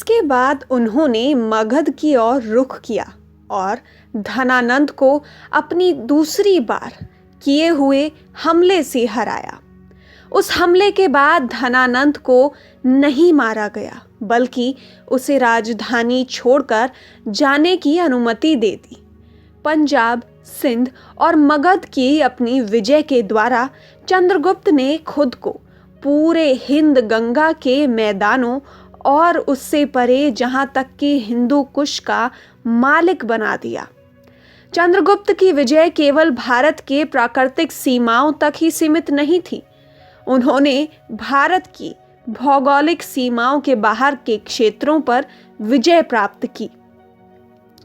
इसके बाद उन्होंने मगध की ओर रुख किया और धनानंद को अपनी दूसरी बार किए हुए हमले से हराया। उस हमले के बाद धनानंद को नहीं मारा गया, बल्कि उसे राजधानी छोड़कर जाने की अनुमति दे दी। पंजाब, सिंध और मगध की अपनी विजय के द्वारा चंद्रगुप्त ने खुद को पूरे हिंद गंगा के मैदानों और उससे परे जहां तक कि हिंदू कुश का मालिक बना दिया। चंद्रगुप्त की विजय केवल भारत के प्राकृतिक सीमाओं तक ही सीमित नहीं थी। उन्होंने भारत की भौगोलिक सीमाओं के बाहर के क्षेत्रों पर विजय प्राप्त की।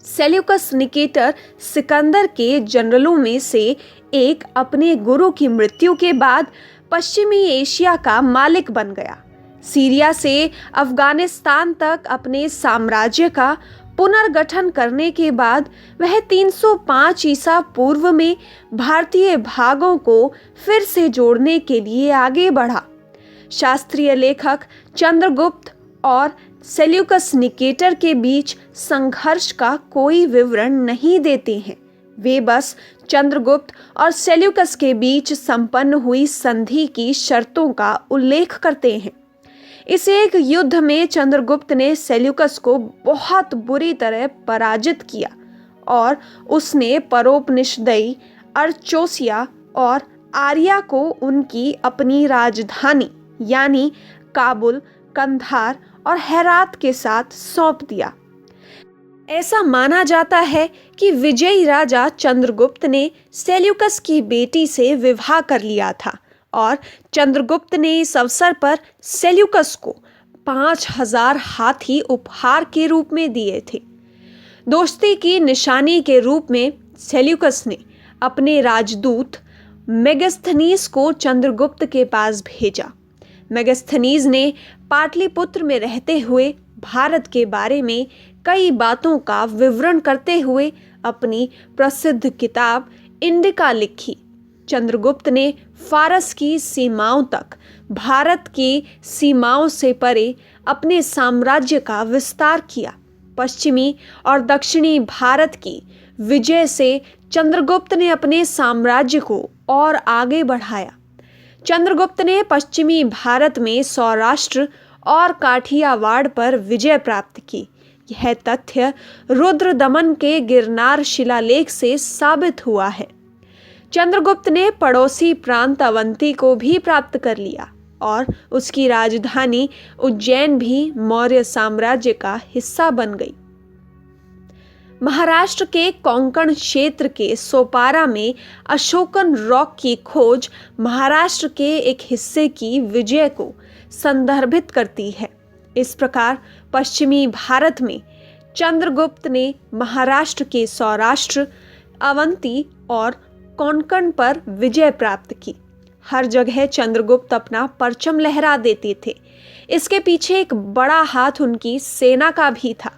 सेल्यूकस निकेटर सिकंदर के जनरलों में से एक अपने गुरु की मृत्यु के बाद पश्चिमी एशिया का मालिक बन गया। सीरिया से अफगानिस्तान तक अपने साम्राज्य का पुनर्गठन करने के बाद वह 305 ईसा पूर्व में भारतीय भागों को फिर से जोड़ने के लिए आगे बढ़ा। शास्त्रीय लेखक चंद्रगुप्त और सेल्यूकस निकेटर के बीच संघर्ष का कोई विवरण नहीं देते हैं। वे बस चंद्रगुप्त और सेल्यूकस के बीच संपन्न हुई संधि की शर्तों का उल्लेख करते हैं। इस एक युद्ध में चंद्रगुप्त ने सेल्यूकस को बहुत बुरी तरह पराजित किया और उसने परोपनिषदयी अर्चोसिया और आर्या को उनकी अपनी राजधानी यानी काबुल, कंधार और हेरात के साथ सौंप दिया। ऐसा माना जाता है कि विजयी राजा चंद्रगुप्त ने सेल्यूकस की बेटी से विवाह कर लिया था और चंद्रगुप्त ने इस अवसर पर सेल्यूकस को 5000 हाथी उपहार के रूप में दिए थे। दोस्ती की निशानी के रूप में सेल्यूकस ने अपने राजदूत मेगस्थनीज को चंद्रगुप्त के पास भेजा। मेगस्थनीज ने पाटलिपुत्र में रहते हुए भारत के बारे में कई बातों का विवरण करते हुए अपनी प्रसिद्ध किताब इंडिका लिखी। चंद्रगुप्त ने फारस की सीमाओं तक भारत की सीमाओं से परे अपने साम्राज्य का विस्तार किया। पश्चिमी और दक्षिणी भारत की विजय से चंद्रगुप्त ने अपने साम्राज्य को और आगे बढ़ाया। चंद्रगुप्त ने पश्चिमी भारत में सौराष्ट्र और काठियावाड़ पर विजय प्राप्त की। यह तथ्य रुद्रदमन के गिरनार शिलालेख से साबित हुआ है। चंद्रगुप्त ने पड़ोसी प्रांत अवंती को भी प्राप्त कर लिया और उसकी राजधानी उज्जैन भी मौर्य साम्राज्य का हिस्सा बन गई। महाराष्ट्र के कोंकण क्षेत्र के सोपारा में अशोकन रॉक की खोज महाराष्ट्र के एक हिस्से की विजय को संदर्भित करती है। इस प्रकार पश्चिमी भारत में चंद्रगुप्त ने महाराष्ट्र के सौराष्ट्र, अवंती और कोंकण पर विजय प्राप्त की। हर जगह चंद्रगुप्त अपना परचम लहरा देते थे। इसके पीछे एक बड़ा हाथ उनकी सेना का भी था।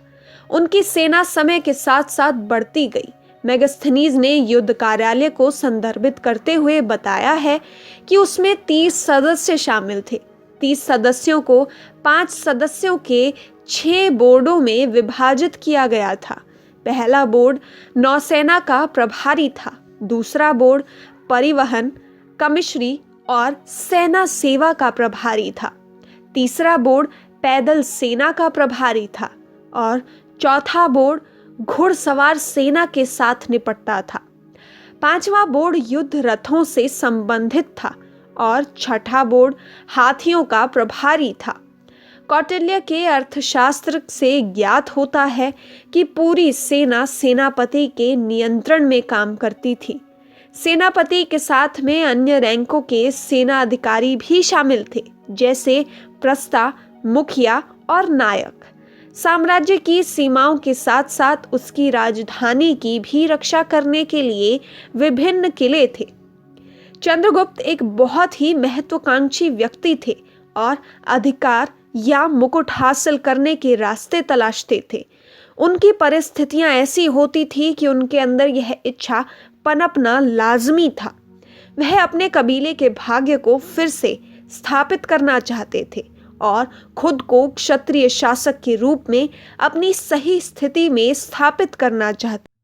उनकी सेना समय के साथ साथ बढ़ती गई। मेगस्थनीज ने युद्ध कार्यालय को संदर्भित करते हुए बताया है कि उसमें 30 सदस्य शामिल थे। 30 सदस्यों को 5 सदस्यों के 6 बोर्डों में विभाजित किया गया था। पहला बोर्ड नौसेना का प्रभारी था, दूसरा बोर्ड परिवहन, कमिश्री और सेना सेवा का प्रभारी था, तीसरा बोर्ड पैदल सेना का प्रभारी था और चौथा बोर्ड घुड़सवार सेना के साथ निपटता था। पांचवा बोर्ड युद्ध रथों से संबंधित था और छठा बोर्ड हाथियों का प्रभारी था। कौटिल्य के अर्थशास्त्र से ज्ञात होता है कि पूरी सेना सेनापति के नियंत्रण में काम करती थी। सेनापति के साथ में अन्य रैंकों के सेना अधिकारी भी शामिल थे, जैसे प्रस्ता, मुखिया और नायक। साम्राज्य की सीमाओं के साथ साथ उसकी राजधानी की भी रक्षा करने के लिए विभिन्न किले थे। चंद्रगुप्त एक बहुत ही महत्वाकांक्षी व्यक्ति थे और अधिकार या मुकुट हासिल करने के रास्ते तलाशते थे। उनकी परिस्थितियां ऐसी होती थी कि उनके अंदर यह इच्छा पनपना लाजमी था। वह अपने कबीले के भाग्य को फिर से स्थापित करना चाहते थे और खुद को क्षत्रिय शासक के रूप में अपनी सही स्थिति में स्थापित करना चाहते।